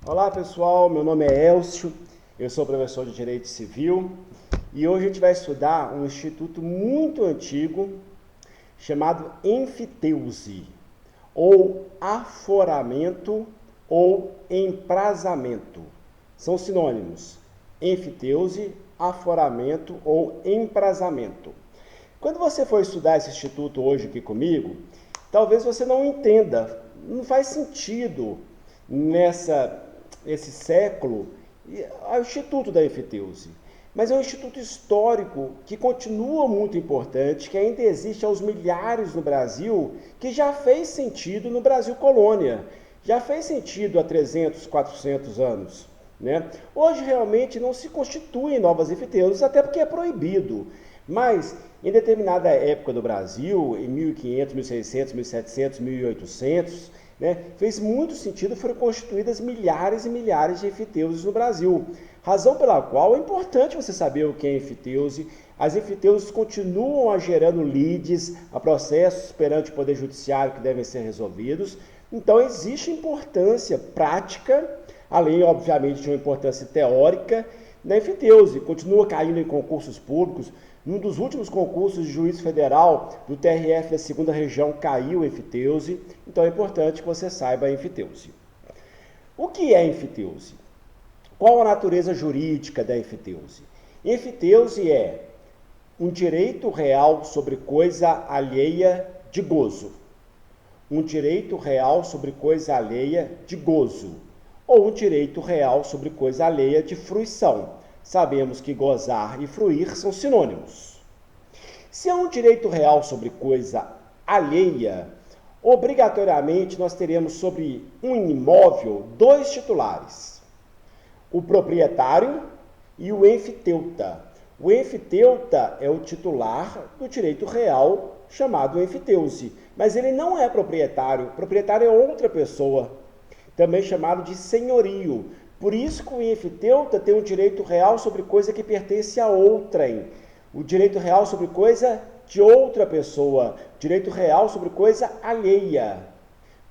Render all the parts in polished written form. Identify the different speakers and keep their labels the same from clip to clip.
Speaker 1: Olá pessoal, meu nome é Elcio, eu sou professor de Direito Civil e hoje a gente vai estudar um instituto muito antigo chamado enfiteuse, ou aforamento ou emprazamento. São sinônimos, enfiteuse, aforamento ou emprazamento. Quando você for estudar esse instituto hoje aqui comigo, talvez você não entenda, não faz sentido nesse século o Instituto da Enfiteuse. Mas é um instituto histórico que continua muito importante, que ainda existe aos milhares no Brasil, que já fez sentido no Brasil colônia, já fez sentido há 300, 400 anos. Né? Hoje realmente não se constituem novas enfiteuses, até porque é proibido. Mas em determinada época do Brasil, em 1500, 1600, 1700, 1800, né, fez muito sentido, foram constituídas milhares e milhares de enfiteuses no Brasil. Razão pela qual é importante você saber o que é enfiteuse. As enfiteuses continuam a gerando lides, a processos perante o Poder Judiciário que devem ser resolvidos. Então existe importância prática, além, obviamente, de uma importância teórica, na enfiteuse. Continua caindo em concursos públicos. Num dos últimos concursos de juiz federal do TRF da 2ª Região caiu a enfiteuse, então é importante que você saiba a enfiteuse. O que é enfiteuse? Qual a natureza jurídica da enfiteuse? Enfiteuse é um direito real sobre coisa alheia de gozo. Um direito real sobre coisa alheia de gozo. Ou um direito real sobre coisa alheia de fruição. Sabemos que gozar e fruir são sinônimos. Se é um direito real sobre coisa alheia, obrigatoriamente nós teremos sobre um imóvel dois titulares: o proprietário e o enfiteuta. O enfiteuta é o titular do direito real chamado enfiteuse, mas ele não é proprietário. O proprietário é outra pessoa, também chamado de senhorio. Por isso que o enfiteuta tem um direito real sobre coisa que pertence a outrem. O direito real sobre coisa de outra pessoa. Direito real sobre coisa alheia.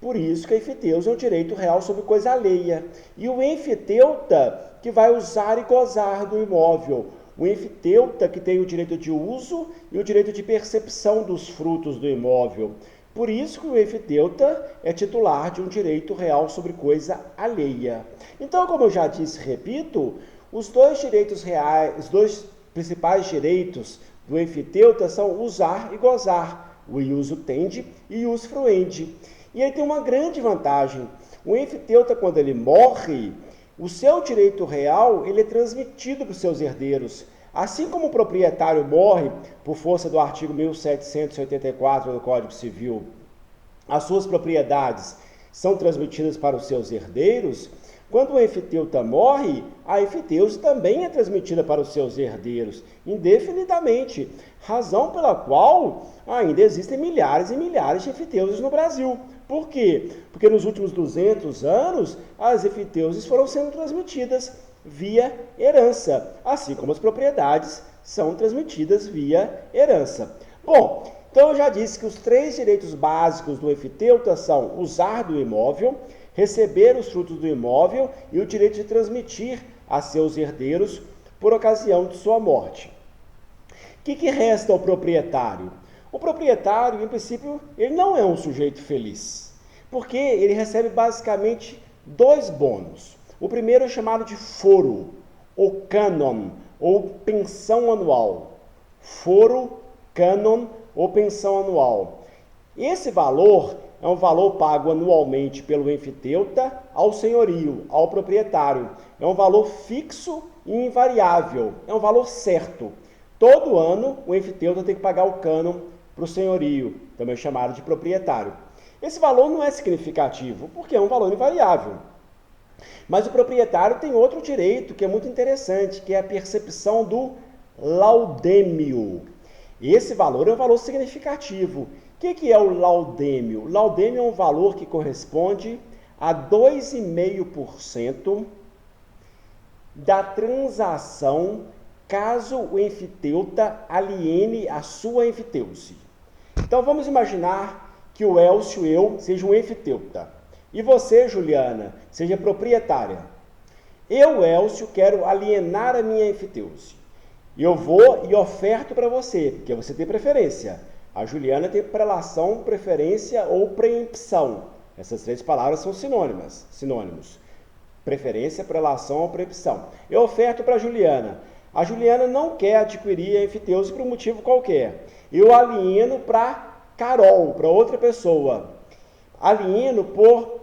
Speaker 1: Por isso que a enfiteuse é um direito real sobre coisa alheia. E o enfiteuta que vai usar e gozar do imóvel. O enfiteuta que tem o direito de uso e o direito de percepção dos frutos do imóvel. Por isso que o enfiteuta é titular de um direito real sobre coisa alheia. Então, como eu já disse, repito, os dois direitos reais, os dois principais direitos do enfiteuta são usar e gozar, o ius tendi e ius fruendi. E ele tem uma grande vantagem. O enfiteuta, quando ele morre, o seu direito real ele é transmitido para os seus herdeiros. Assim como o proprietário morre por força do artigo 1784 do Código Civil, as suas propriedades são transmitidas para os seus herdeiros, quando o enfiteuta morre, a enfiteuse também é transmitida para os seus herdeiros, indefinidamente, razão pela qual ainda existem milhares e milhares de enfiteuses no Brasil. Por quê? Porque nos últimos 200 anos, as enfiteuses foram sendo transmitidas via herança, assim como as propriedades são transmitidas via herança. Bom, então eu já disse que os três direitos básicos do enfiteuta são usar do imóvel, receber os frutos do imóvel e o direito de transmitir a seus herdeiros por ocasião de sua morte. O que resta ao proprietário? O proprietário, em princípio, ele não é um sujeito feliz, porque ele recebe basicamente dois bônus. O primeiro é chamado de foro, ou cânon, ou pensão anual. Foro, cânon ou pensão anual. Esse valor é um valor pago anualmente pelo enfiteuta ao senhorio, ao proprietário. É um valor fixo e invariável, é um valor certo. Todo ano o enfiteuta tem que pagar o cânon para o senhorio, também chamado de proprietário. Esse valor não é significativo, porque é um valor invariável. Mas o proprietário tem outro direito que é muito interessante, que é a percepção do laudêmio. Esse valor é um valor significativo. O que é o laudêmio? O laudêmio é um valor que corresponde a 2,5% da transação caso o enfiteuta aliene a sua enfiteuse. Então vamos imaginar que o Elcio e eu seja um enfiteuta. E você, Juliana, seja proprietária. Eu, Elcio, quero alienar a minha enfiteuse. Eu vou e oferto para você, porque você tem preferência. A Juliana tem prelação, preferência ou preempção. Essas três palavras são sinônimos. Preferência, prelação ou preempção. Eu oferto para a Juliana. A Juliana não quer adquirir a enfiteuse por um motivo qualquer. Eu alieno para Carol, para outra pessoa. Alieno por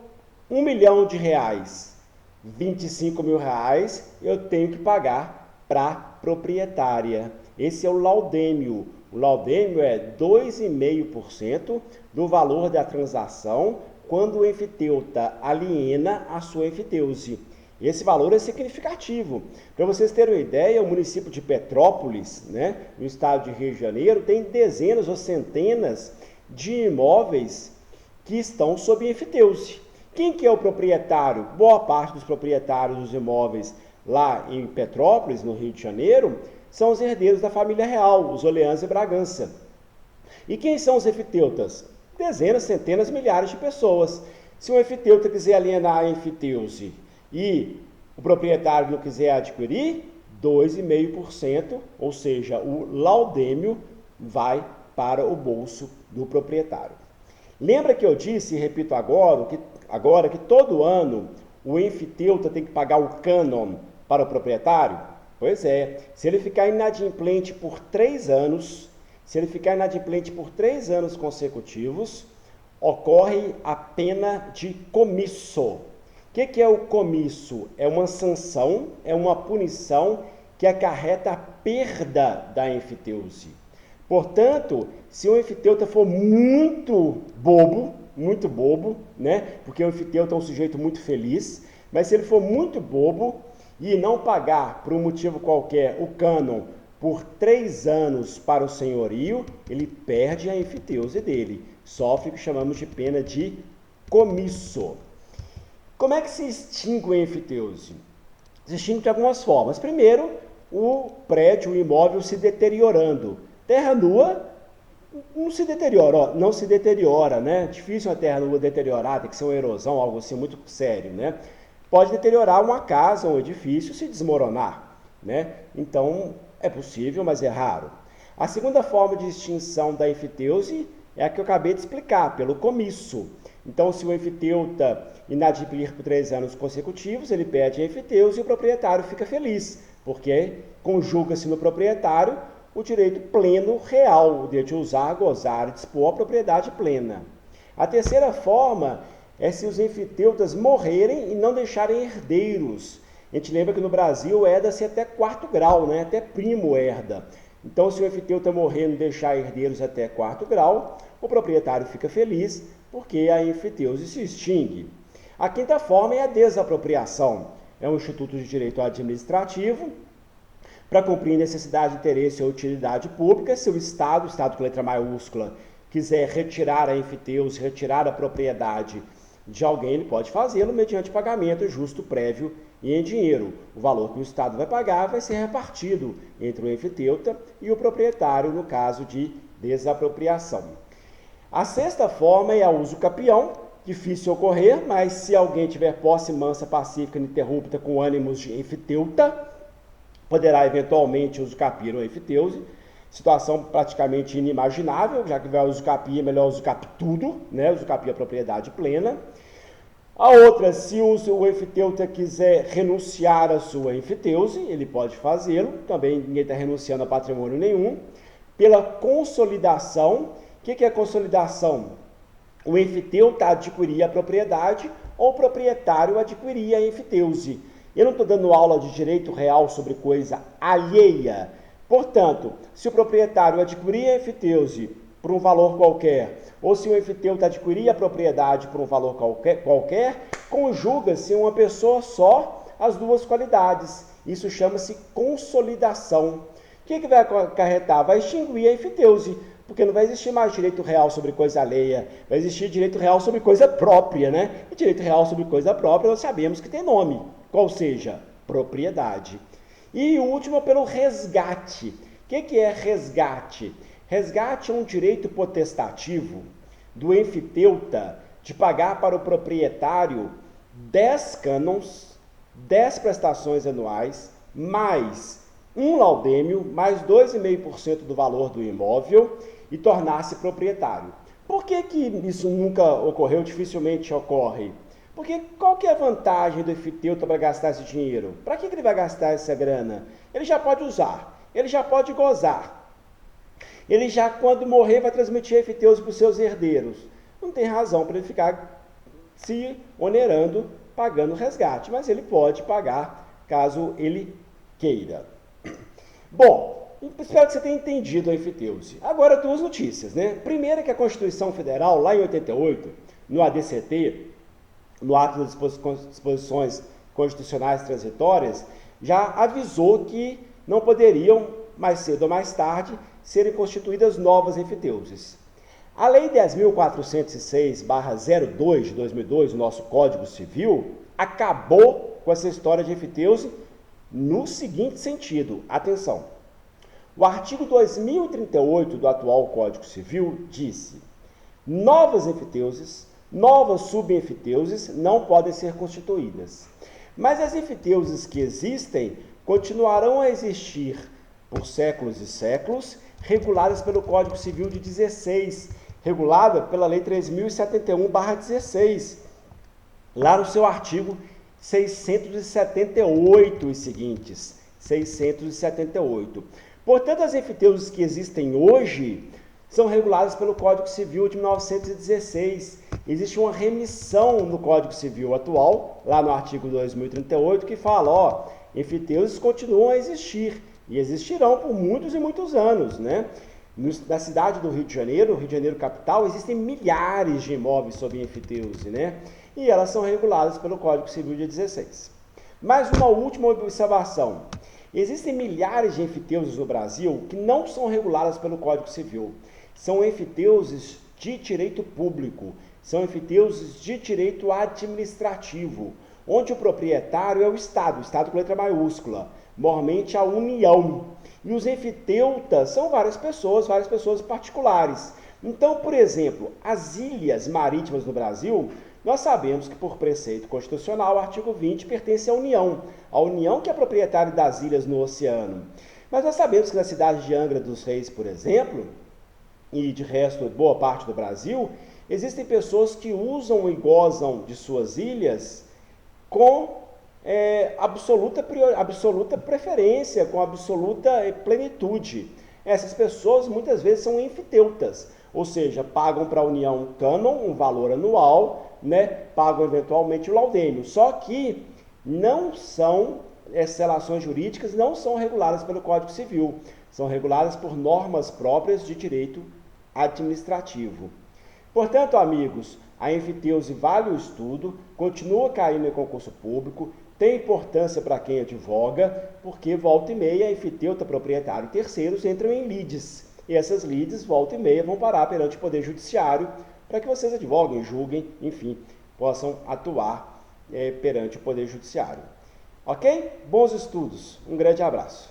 Speaker 1: R$1 milhão. R$25.000 eu tenho que pagar para a proprietária. Esse é o laudêmio. O laudêmio é 2,5% do valor da transação quando o enfiteuta aliena a sua enfiteuse. Esse valor é significativo. Para vocês terem uma ideia, o município de Petrópolis, no estado de Rio de Janeiro, tem dezenas ou centenas de imóveis que estão sob enfiteuse. Quem que é o proprietário? Boa parte dos proprietários dos imóveis lá em Petrópolis, no Rio de Janeiro, são os herdeiros da família real, os Orleans e Bragança. E quem são os enfiteutas? Dezenas, centenas, milhares de pessoas. Se o enfiteuta quiser alienar a enfiteuse e o proprietário não quiser adquirir, 2,5%, ou seja, o laudêmio vai para o bolso do proprietário. Lembra que eu disse, e repito agora, que todo ano o enfiteuta tem que pagar o cânon para o proprietário? Pois é, se ele ficar inadimplente por 3 anos, consecutivos, ocorre a pena de comisso. O que é o comisso? É uma sanção, é uma punição que acarreta a perda da enfiteuse. Portanto, se o enfiteuta for muito bobo, porque o enfiteuta é um sujeito muito feliz, mas se ele for muito bobo e não pagar, por um motivo qualquer, o cânon por 3 anos para o senhorio, ele perde a enfiteuse dele. Sofre o que chamamos de pena de comisso. Como é que se extingue a enfiteuse? Se extingue de algumas formas. Primeiro, o prédio, o imóvel se deteriorando. Terra nua não se deteriora, né? Difícil uma terra nua deteriorar, tem que ser uma erosão, algo assim muito sério, né? Pode deteriorar uma casa, um edifício, se desmoronar, né? Então, é possível, mas é raro. A segunda forma de extinção da enfiteuse é a que eu acabei de explicar, pelo comisso. Então, se o enfiteuta inadimplir por 3 anos consecutivos, ele perde a enfiteuse e o proprietário fica feliz, porque conjuga-se no proprietário o direito pleno real de usar, gozar e dispor a propriedade plena. A terceira forma é se os enfiteutas morrerem e não deixarem herdeiros. A gente lembra que no Brasil herda-se até 4º grau, né? Até primo herda. Então, se o enfiteuta morrer e não deixar herdeiros até 4º grau, o proprietário fica feliz porque a enfiteuse se extingue. A quinta forma é a desapropriação. É um instituto de direito administrativo para cumprir necessidade, interesse ou utilidade pública. Se o Estado com letra maiúscula, quiser retirar a enfiteuse, retirar a propriedade de alguém, ele pode fazê-lo mediante pagamento justo, prévio e em dinheiro. O valor que o Estado vai pagar vai ser repartido entre o enfiteuta e o proprietário no caso de desapropriação. A sexta forma é a uso capião, difícil ocorrer, mas se alguém tiver posse mansa, pacífica, ininterrupta, com ânimos de enfiteuta, poderá eventualmente usucapir o enfiteuse, situação praticamente inimaginável, já que vai usucapir, é melhor usucapir tudo, né? Usucapir a propriedade plena. A outra, se o enfiteuta quiser renunciar à sua enfiteuse, ele pode fazê-lo, também ninguém está renunciando a patrimônio nenhum. Pela consolidação, o que é consolidação? O enfiteuta adquirir a propriedade ou o proprietário adquirir a enfiteuse. Eu não estou dando aula de direito real sobre coisa alheia. Portanto, se o proprietário adquirir a enfiteuse por um valor qualquer, ou se o enfiteuta adquirir a propriedade por um valor qualquer, conjuga-se em uma pessoa só as duas qualidades. Isso chama-se consolidação. O que vai acarretar? Vai extinguir a enfiteuse, porque não vai existir mais direito real sobre coisa alheia, vai existir direito real sobre coisa própria, né? E direito real sobre coisa própria nós sabemos que tem nome, qual seja? Propriedade. E o último pelo resgate. O que é resgate? Resgate é um direito potestativo do enfiteuta de pagar para o proprietário 10 cânons, 10 prestações anuais, mais um laudêmio, mais 2,5% do valor do imóvel e tornar-se proprietário. Por que isso nunca ocorreu, dificilmente ocorre? Porque qual que é a vantagem do enfiteuta para gastar esse dinheiro? Para que ele vai gastar essa grana? Ele já pode usar, ele já pode gozar. Ele já, quando morrer, vai transmitir a enfiteuta para os seus herdeiros. Não tem razão para ele ficar se onerando, pagando resgate, mas ele pode pagar caso ele queira. Bom, espero que você tenha entendido a enfiteuse. Agora, duas notícias, né? Primeira, que a Constituição Federal, lá em 88, no ADCT, no ato das disposições constitucionais transitórias, já avisou que não poderiam, mais cedo ou mais tarde, serem constituídas novas enfiteuses. A Lei 10.406/02 de 2002, o nosso Código Civil, acabou com essa história de enfiteuse no seguinte sentido, atenção. O artigo 2038 do atual Código Civil disse: novas enfiteuses, novas subenfiteuses não podem ser constituídas. Mas as enfiteuses que existem continuarão a existir por séculos e séculos, reguladas pelo Código Civil de 16, regulada pela Lei 3.071/16, lá no seu artigo 678 e seguintes. 678. Portanto, as enfiteuses que existem hoje são reguladas pelo Código Civil de 1916. Existe uma remissão no Código Civil atual, lá no artigo 2038, que fala, enfiteuses continuam a existir e existirão por muitos e muitos anos, né? Na cidade do Rio de Janeiro capital, existem milhares de imóveis sob enfiteuse, né? E elas são reguladas pelo Código Civil de 16. Mais uma última observação. Existem milhares de enfiteuses no Brasil que não são reguladas pelo Código Civil. São enfiteuses de direito público, são enfiteuses de direito administrativo, onde o proprietário é o Estado com letra maiúscula, normalmente a União. E os enfiteutas são várias pessoas particulares. Então, por exemplo, as ilhas marítimas no Brasil, nós sabemos que por preceito constitucional, o artigo 20 pertence à União. A União que é proprietária das ilhas no oceano. Mas nós sabemos que na cidade de Angra dos Reis, por exemplo, e de resto, boa parte do Brasil, existem pessoas que usam e gozam de suas ilhas com absoluta preferência, com absoluta plenitude. Essas pessoas muitas vezes são enfiteutas, ou seja, pagam para a União cânon, um valor anual, né? Pagam eventualmente o laudêmio. Só que não são, essas relações jurídicas não são reguladas pelo Código Civil, são reguladas por normas próprias de direito administrativo. Portanto, amigos, a enfiteuse vale o estudo, continua caindo em concurso público, tem importância para quem advoga, porque volta e meia a enfiteuta, proprietário e terceiros entram em lides. E essas lides, volta e meia, vão parar perante o Poder Judiciário para que vocês advoguem, julguem, enfim, possam atuar perante o Poder Judiciário. Ok? Bons estudos. Um grande abraço.